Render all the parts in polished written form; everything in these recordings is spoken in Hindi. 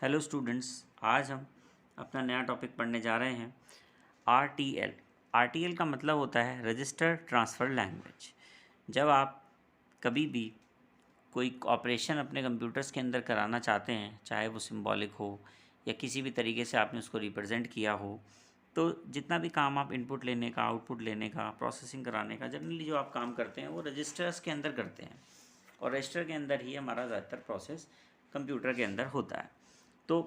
हेलो स्टूडेंट्स, आज हम अपना नया टॉपिक पढ़ने जा रहे हैं RTL। RTL का मतलब होता है रजिस्टर ट्रांसफ़र लैंग्वेज। जब आप कभी भी कोई ऑपरेशन अपने कंप्यूटर्स के अंदर कराना चाहते हैं, चाहे वो सिंबॉलिक हो या किसी भी तरीके से आपने उसको रिप्रेजेंट किया हो, तो जितना भी काम आप इनपुट लेने का, आउटपुट लेने का, प्रोसेसिंग कराने का, जनरली जो आप काम करते हैं वो रजिस्टर्स के अंदर करते हैं और रजिस्टर के अंदर ही हमारा ज़्यादातर प्रोसेस कंप्यूटर के अंदर होता है। तो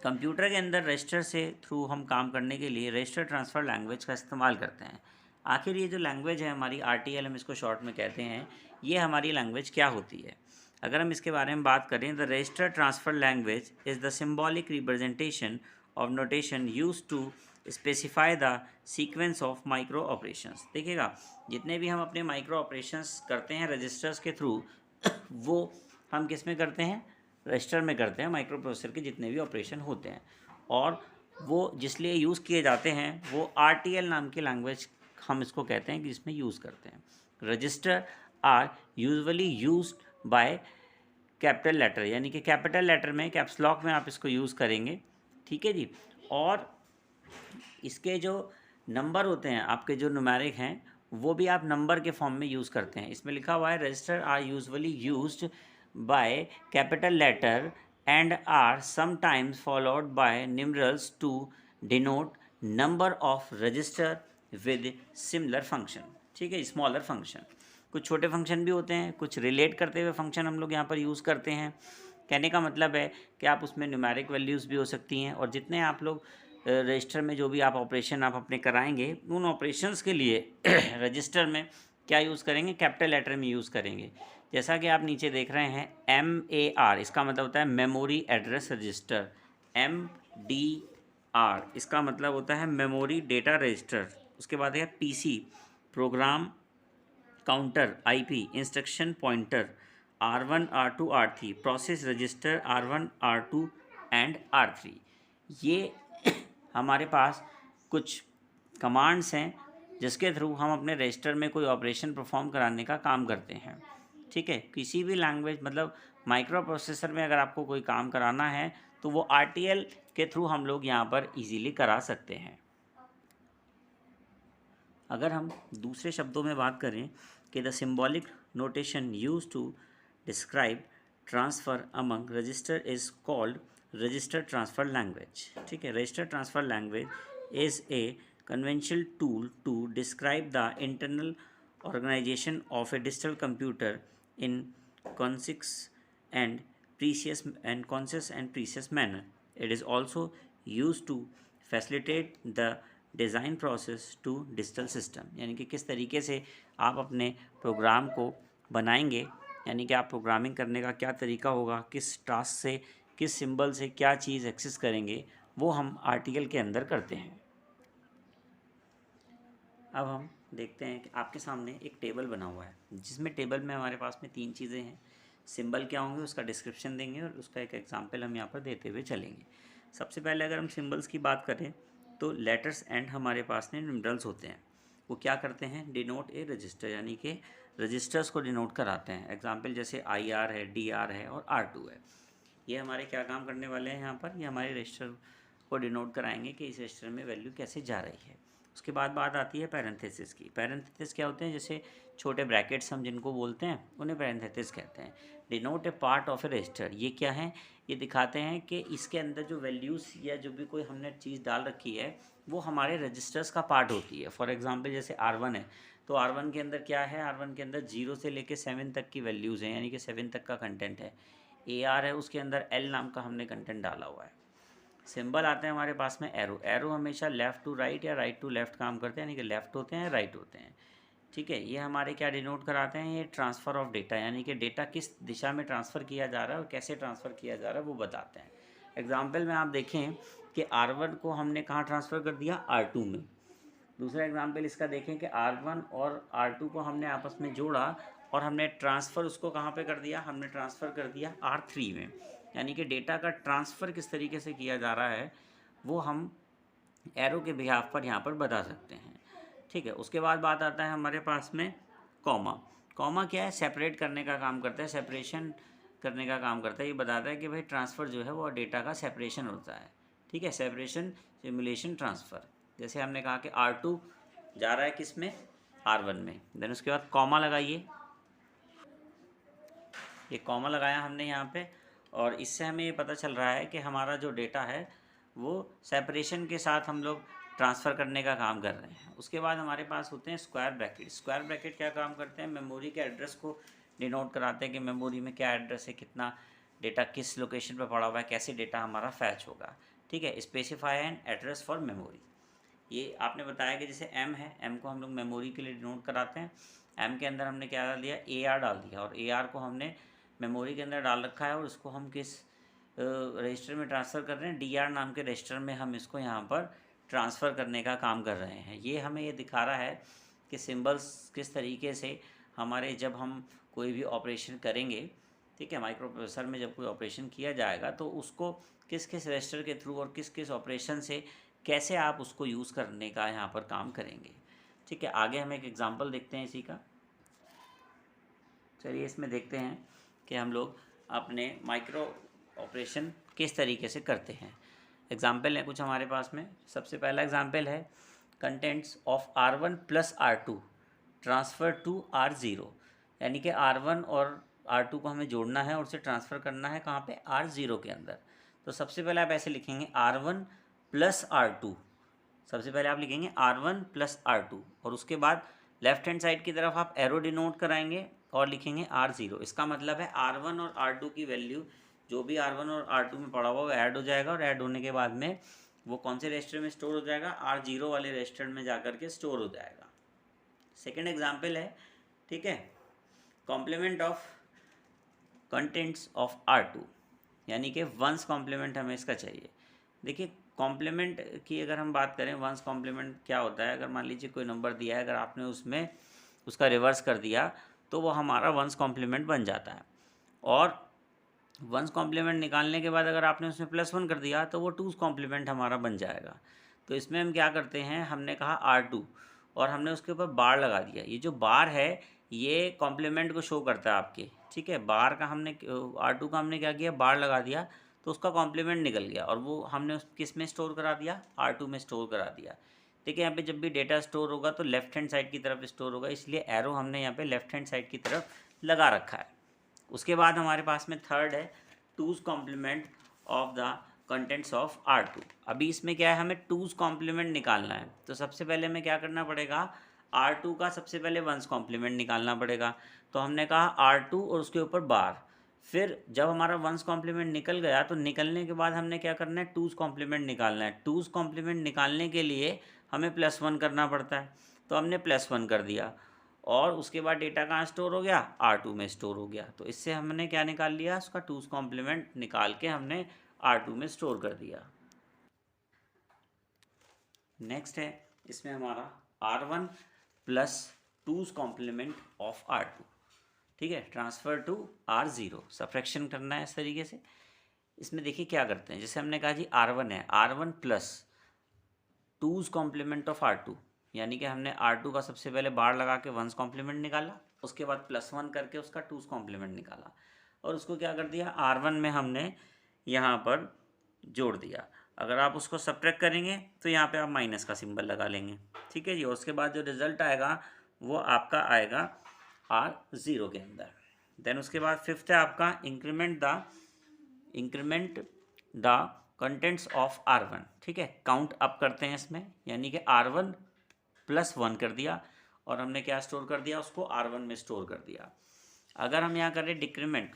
कंप्यूटर के अंदर रजिस्टर से थ्रू हम काम करने के लिए रजिस्टर ट्रांसफ़र लैंग्वेज का इस्तेमाल करते हैं। आखिर ये जो लैंग्वेज है हमारी RTL, हम इसको शॉर्ट में कहते हैं, ये हमारी लैंग्वेज क्या होती है? अगर हम इसके बारे में बात करें, the register transfer language is the symbolic representation of notation use to specify the sequence of micro operations. देखिएगा, जितने भी हम अपने माइक्रो ऑपरेशंस करते हैं रजिस्टर्स के थ्रू वो हम किस में करते हैं? रजिस्टर में करते हैं। माइक्रो प्रोसेसर के जितने भी ऑपरेशन होते हैं और वो जिसलिए यूज़ किए जाते हैं वो RTL नाम की लैंग्वेज हम इसको कहते हैं कि इसमें यूज़ करते हैं। Register are usually used by capital letter, यानी कि कैपिटल लेटर में, कैप्स लॉक में आप इसको यूज़ करेंगे, ठीक है जी। और इसके जो नंबर होते हैं, आपके जो न्यूमेरिक हैं, वो भी आप नंबर के फॉर्म में यूज़ करते हैं। इसमें लिखा हुआ है register are usually used by capital letter and are sometimes followed by numerals to denote number of register with similar function, ठीक है, स्मॉलर फंक्शन। कुछ छोटे फंक्शन भी होते हैं, कुछ रिलेट करते हुए फंक्शन हम लोग यहाँ पर यूज़ करते हैं। कहने का मतलब है कि आप उसमें न्यूमेरिक वैल्यूज़ भी हो सकती हैं और जितने आप लोग रजिस्टर में जो भी आप ऑपरेशन आप अपने कराएंगे, उन ऑपरेशंस के लिए रजिस्टर में क्या यूज़ करेंगे? कैपिटल लेटर में यूज़ करेंगे। जैसा कि आप नीचे देख रहे हैं MAR, इसका मतलब होता है मेमोरी एड्रेस रजिस्टर। MDR इसका मतलब होता है मेमोरी डेटा रजिस्टर। उसके बाद है PC, program counter, IP instruction pointer, R1 R2 R3 process register, R1 R2 and R3। ये हमारे पास कुछ कमांड्स हैं जिसके थ्रू हम अपने रजिस्टर में कोई ऑपरेशन परफॉर्म कराने का काम करते हैं, ठीक है। किसी भी लैंग्वेज, मतलब माइक्रो प्रोसेसर में अगर आपको कोई काम कराना है तो वो RTL के थ्रू हम लोग यहाँ पर इजीली करा सकते हैं। अगर हम दूसरे शब्दों में बात करें कि the symbolic notation use to describe transfer among register is called register transfer language, ठीक है। Register transfer language is a conventional tool to describe the internal organization of a digital computer in concise and precious manner. It is also used to facilitate the design process to digital system, यानी कि किस तरीके से आप अपने प्रोग्राम को बनाएंगे, यानी कि आप प्रोग्रामिंग करने का क्या तरीका होगा, किस टास्क से, किस सिंबल से क्या चीज़ एक्सेस करेंगे, वो हम RTL के अंदर करते हैं। अब हम देखते हैं कि आपके सामने एक टेबल बना हुआ है, जिसमें टेबल में हमारे पास में 3 चीज़ें हैं। सिंबल क्या होंगे उसका डिस्क्रिप्शन देंगे और उसका एक एग्जांपल हम यहाँ पर देते हुए चलेंगे। सबसे पहले अगर हम सिंबल्स की बात करें तो लेटर्स एंड हमारे पास में न्यूमरल्स होते हैं। वो क्या करते हैं? डिनोट ए रजिस्टर, यानी कि रजिस्टर्स को डिनोट कराते हैं। एग्जाम्पल जैसे IR है, DR है और R2 है। ये हमारे क्या काम करने वाले हैं यहाँ पर? ये हमारे रजिस्टर को डिनोट कराएंगे कि इस रजिस्टर में वैल्यू कैसे जा रही है। उसके बाद बात आती है पैरेंथेसिस की। पैरेंथेसिस क्या होते हैं? जैसे छोटे ब्रैकेट्स हम जिनको बोलते हैं उन्हें पैरेंथेसिस कहते हैं। Denote A part of A register, ये क्या है? ये दिखाते हैं कि इसके अंदर जो वैल्यूज़ या जो भी कोई हमने चीज़ डाल रखी है वो हमारे रजिस्टर्स का पार्ट होती है। फॉर एग्जांपल जैसे R1 है तो R1 के अंदर क्या है? R1 के अंदर 0 से लेके 7 तक की वैल्यूज़ हैं, यानी कि 7 तक का कंटेंट है। AR है, उसके अंदर L नाम का हमने कंटेंट डाला हुआ है। सिंबल आते हैं हमारे पास में एरो। एरो हमेशा लेफ़्ट टू राइट या राइट टू लेफ़्ट काम करते हैं, यानी कि लेफ़्ट होते हैं, राइट होते हैं, ठीक है। ये हमारे क्या डिनोट कराते हैं? ये ट्रांसफ़र ऑफ डेटा, यानी कि डेटा किस दिशा में ट्रांसफ़र किया जा रहा है और कैसे ट्रांसफ़र किया जा रहा है वो बताते हैं। एग्जाम्पल में आप देखें कि R1 को हमने कहाँ ट्रांसफ़र कर दिया? R2 में। दूसरा एग्जाम्पल इसका देखें कि R1 और R2 को हमने आपस में जोड़ा और हमने ट्रांसफ़र उसको कहाँ पे कर दिया? हमने ट्रांसफ़र कर दिया R3 में। यानी कि डेटा का ट्रांसफ़र किस तरीके से किया जा रहा है वो हम एरो के बिहाफ पर यहाँ पर बता सकते हैं, ठीक है। उसके बाद बात आता है हमारे पास में कॉमा। कॉमा क्या है? सेपरेट करने का काम करता है, सेपरेशन करने का काम करता है। ये बताता है कि भाई ट्रांसफ़र जो है वो डेटा का सेपरेशन होता है, ठीक है, सेपरेशन सिमुलेशन ट्रांसफ़र। जैसे हमने कहा कि R2 जा रहा है किस में, R1 में, देन उसके बाद कॉमा लगाइए, ये कॉमा लगाया हमने यहाँ पे, और इससे हमें ये पता चल रहा है कि हमारा जो डेटा है वो सेपरेशन के साथ हम लोग ट्रांसफ़र करने का काम कर रहे हैं। उसके बाद हमारे पास होते हैं स्क्वायर ब्रैकेट। स्क्वायर ब्रैकेट क्या काम करते हैं, मेमोरी के एड्रेस को डिनोट कराते हैं कि मेमोरी में क्या एड्रेस है, कितना डेटा किस लोकेशन पर पड़ा हुआ है, कैसे डेटा हमारा फैच होगा, ठीक है। Specify an address for memory, ये आपने बताया कि जैसे M है, M को हम लोग मेमोरी के लिए डिनोट कराते हैं। M के अंदर हमने क्या डाल दिया, AR डाल दिया, और AR को हमने मेमोरी के अंदर डाल रखा है, और इसको हम किस रजिस्टर में ट्रांसफ़र कर रहे हैं, DR नाम के रजिस्टर में हम इसको यहाँ पर ट्रांसफ़र करने का काम कर रहे हैं। ये हमें ये दिखा रहा है कि सिंबल्स किस तरीके से हमारे, जब हम कोई भी ऑपरेशन करेंगे, ठीक है, माइक्रो प्रोसेसर में जब कोई ऑपरेशन किया जाएगा तो उसको किस किस रजिस्टर के थ्रू और किस किस ऑपरेशन से कैसे आप उसको यूज़ करने का यहाँ पर काम करेंगे, ठीक है। आगे हम एक एग्जांपल देखते हैं इसी का। चलिए इसमें देखते हैं कि हम लोग अपने माइक्रो ऑपरेशन किस तरीके से करते हैं। एग्जांपल है कुछ हमारे पास में। सबसे पहला एग्जांपल है contents of R1 plus R2 transfer to R0, यानी कि R1 और R2 को हमें जोड़ना है और उसे ट्रांसफ़र करना है कहाँ पे, R0 के अंदर। तो सबसे पहले आप ऐसे लिखेंगे R1 प्लस R2, सबसे पहले आप लिखेंगे R1 प्लस R2, और उसके बाद लेफ्ट हैंड साइड की तरफ आप एरो डिनोट कराएंगे और लिखेंगे R0। इसका मतलब है R1 और R2 की वैल्यू, जो भी R1 और R2 में पड़ा हुआ वो ऐड हो जाएगा, और ऐड होने के बाद में वो कौन से रजिस्टर में स्टोर हो जाएगा, R0 वाले रजिस्टर में जाकर के स्टोर हो जाएगा। सेकेंड एग्जाम्पल है, ठीक है, complement of contents of R2, यानी कि वंस कॉम्प्लीमेंट हमें इसका चाहिए। देखिए कॉम्प्लीमेंट की अगर हम बात करें, वंस कॉम्प्लीमेंट क्या होता है, अगर मान लीजिए कोई नंबर दिया है, अगर आपने उसमें उसका रिवर्स कर दिया तो वो हमारा वंस कॉम्प्लीमेंट बन जाता है। और वंस कॉम्प्लीमेंट निकालने के बाद अगर आपने उसमें +1 कर दिया तो वो टूज़ कॉम्प्लीमेंट हमारा बन जाएगा। तो इसमें हम क्या करते हैं, हमने कहा R2 और हमने उसके ऊपर बार लगा दिया। ये जो बार है ये कॉम्प्लीमेंट को शो करता है आपके, ठीक है। बार का हमने R2 का हमने क्या किया, बार लगा दिया, तो उसका कॉम्प्लीमेंट निकल गया, और वो हमने उस किस में स्टोर करा दिया, R2 में स्टोर करा दिया। देखिए यहाँ पे जब भी डेटा स्टोर होगा तो लेफ्ट हैंड साइड की तरफ स्टोर होगा, इसलिए एरो हमने यहाँ पे लेफ्ट हैंड साइड की तरफ लगा रखा है। उसके बाद हमारे पास में थर्ड है two's complement of the contents of R2। अभी इसमें क्या है, हमें टूज़ कॉम्प्लीमेंट निकालना है। तो सबसे पहले हमें क्या करना पड़ेगा, R2 का सबसे पहले वंस कॉम्प्लीमेंट निकालना पड़ेगा। तो हमने कहा R2 और उसके ऊपर बार, फिर जब हमारा वंस कॉम्प्लीमेंट निकल गया तो निकलने के बाद हमने क्या करना है, टूज़ कॉम्प्लीमेंट निकालना है। टूज़ कॉम्प्लीमेंट निकालने के लिए हमें +1 करना पड़ता है, तो हमने +1 कर दिया, और उसके बाद डेटा कहाँ स्टोर हो गया, R2 में स्टोर हो गया। तो इससे हमने क्या निकाल लिया, उसका टूज़ कॉम्प्लीमेंट निकाल के हमने R2 में स्टोर कर दिया। नेक्स्ट है इसमें हमारा R1 plus twos complement of R2, ठीक है, ट्रांसफ़र टू R0, सब्ट्रैक्शन करना है इस तरीके से। इसमें देखिए क्या करते हैं, जैसे हमने कहा जी R1 है, R1 plus twos complement of R2, यानी कि हमने R2 का सबसे पहले बार लगा के वंस कॉम्प्लीमेंट निकाला, उसके बाद +1 करके उसका टूज़ कॉम्प्लीमेंट निकाला, और उसको क्या कर दिया, R1 में हमने यहाँ पर जोड़ दिया। अगर आप उसको सब्ट्रैक्ट करेंगे तो यहाँ पे आप माइनस का सिंबल लगा लेंगे, ठीक है जी। उसके बाद जो रिज़ल्ट आएगा वो आपका आएगा R0 के अंदर। देन उसके बाद फिफ्थ है आपका increment the contents of R1, ठीक है, काउंट अप करते हैं इसमें, यानी कि R1 +1 कर दिया, और हमने क्या स्टोर कर दिया, उसको R1 में स्टोर कर दिया। अगर हम यहाँ करें decrement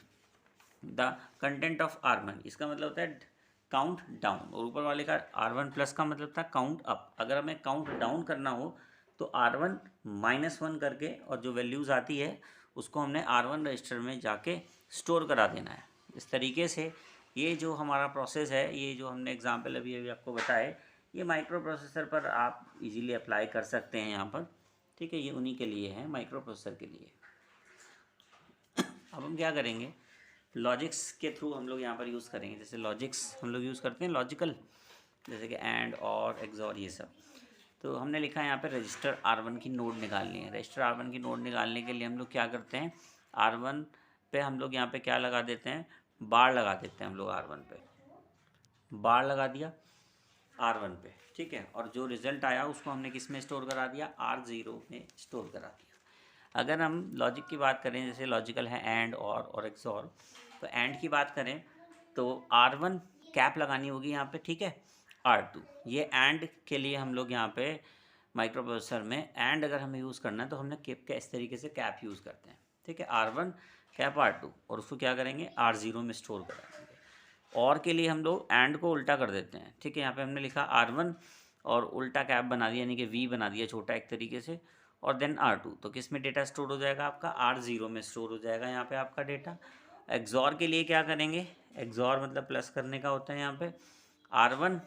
the content of R1, इसका मतलब होता है काउंट डाउन, और ऊपर वाले का R1 प्लस का मतलब था काउंट अप। अगर हमें काउंट डाउन करना हो तो R1 -1 करके, और जो वैल्यूज़ आती है उसको हमने R1 रजिस्टर में जाके स्टोर करा देना है। इस तरीके से ये जो हमारा प्रोसेस है, ये जो हमने एग्जांपल अभी अभी आपको बताए, ये माइक्रो प्रोसेसर पर आप इजीली अप्लाई कर सकते हैं यहाँ पर, ठीक है। ये उन्हीं के लिए है, माइक्रो प्रोसेसर के लिए। अब हम क्या करेंगे, लॉजिक्स के थ्रू हम लोग यहाँ पर यूज़ करेंगे। जैसे लॉजिक्स हम लोग यूज़ करते हैं लॉजिकल, जैसे कि एंड और एक्सॉर, ये सब। तो हमने लिखा है यहाँ पे रजिस्टर R1 की नोड निकालनी है। रजिस्टर R1 की नोड निकालने के लिए हम लोग क्या करते हैं, R1 पे हम लोग यहाँ पे क्या लगा देते हैं, बार लगा देते हैं हम लोग R1 पे, बार लगा दिया R1 पे, ठीक है। और जो रिज़ल्ट आया उसको हमने किस में स्टोर करा दिया, R0 में स्टोर करा दिया। अगर हम लॉजिक की बात करें, जैसे लॉजिकल है एंड और एक्सॉर, तो एंड की बात करें तो R1 कैप लगानी होगी यहाँ पे, ठीक है। R2, ये एंड के लिए हम लोग यहाँ पे माइक्रो प्रोसेसर में एंड अगर हमें यूज़ करना है तो हमने कैप का इस तरीके से कैप यूज़ करते हैं, ठीक है। R1 कैप R2, और उसको क्या करेंगे, R0 में स्टोर कराएंगे। और के लिए हम लोग एंड को उल्टा कर देते हैं, ठीक है। यहाँ पे हमने लिखा R1 और उल्टा कैप बना दिया, यानी कि V बना दिया छोटा एक तरीके से, और देन R2, तो किस में डेटा स्टोर हो जाएगा आपका, R0 में स्टोर हो जाएगा यहाँ पे आपका डेटा। एक्सॉर के लिए क्या करेंगे, एक्सॉर मतलब प्लस करने का होता है यहाँ पे, R1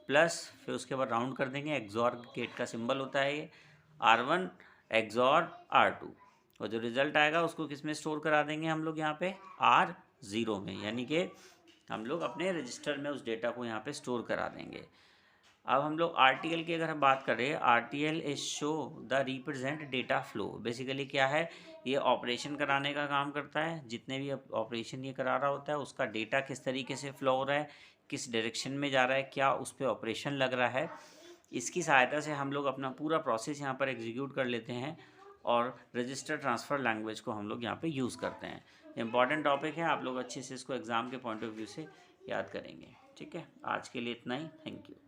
प्लस, फिर उसके बाद राउंड कर देंगे, एक्सॉर गेट का सिंबल होता है ये, R1 एक्सॉर R2, और जो रिज़ल्ट आएगा उसको किस में स्टोर करा देंगे हम लोग यहाँ पे, R0 में, यानी कि हम लोग अपने रजिस्टर में उस डेटा को यहाँ पे स्टोर करा देंगे। अब हम लोग RTL की अगर हम बात करें, RTL is show the represent data flow. Basically क्या है, ये ऑपरेशन कराने का काम करता है, जितने भी ऑपरेशन ये करा रहा होता है उसका डेटा किस तरीके से फ्लो हो रहा है, किस डायरेक्शन में जा रहा है, क्या उस पर ऑपरेशन लग रहा है, इसकी सहायता से हम लोग अपना पूरा प्रोसेस यहाँ पर एग्जीक्यूट कर लेते हैं, और रजिस्टर ट्रांसफ़र लैंग्वेज को हम लोग यहाँ पे यूज़ करते हैं। इंपॉर्टेंट टॉपिक है, आप लोग अच्छे से इसको एग्ज़ाम के पॉइंट ऑफ व्यू से याद करेंगे, ठीक है। आज के लिए इतना ही, थैंक यू।